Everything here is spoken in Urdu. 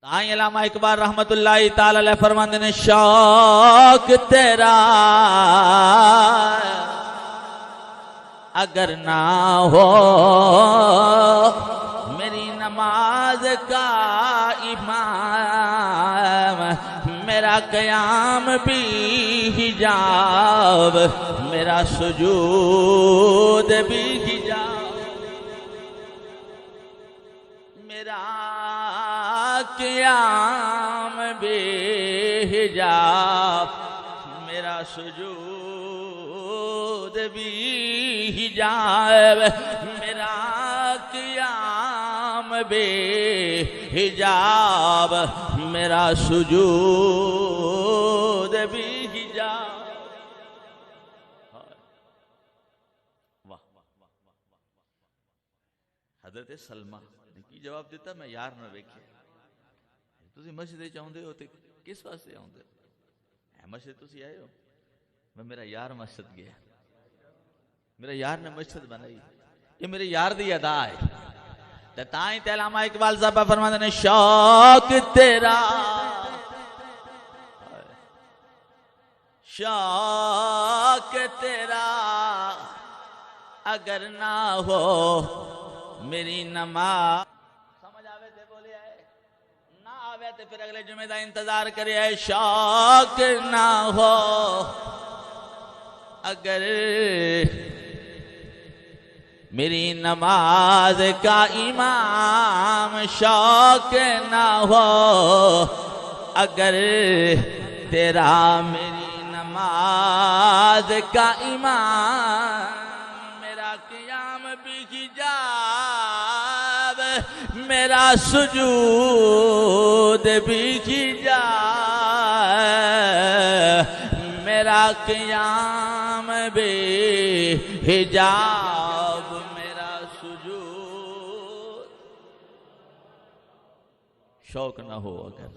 آئیں علامہ اقبال رحمت اللہ تعالی علیہ فرماندے نے شوق تیرا اگر نہ ہو میری نماز کا امام میرا قیام بھی حجاب میرا سجود بھی حجاب میرا قیام بھی حجاب میرا سجود بھی حجاب میرا قیام بھی حجاب میرا سجود بھی حجاب حضرت سلمہ نے کی جواب دیتا میں یار نہ ویکھے تسی مسجد چاہندے ہو تے کس واسطے آؤندے مسجد تسی آئے ہو میں میرا یار مسجد گیا میرا یار نے مسجد بنائی یہ میرے یار دی ادا ہے تے تائیں تے علامہ اقبال صاحب فرماندے نے شوق تیرا شوق تیرا اگر نہ ہو میری نماز سمجھ آوے تے بولے آئے نہ آوے تے پھر اگلے جمعہ دا انتظار کرے آئے شوق نہ ہو اگر میری نماز کا امام شوق نہ ہو اگر تیرا میری نماز کا امام میرا قیام بھی حجاب میرا سجود بھی حجاب میرا قیام بھی حجاب میرا سجود شوق نہ ہو اگر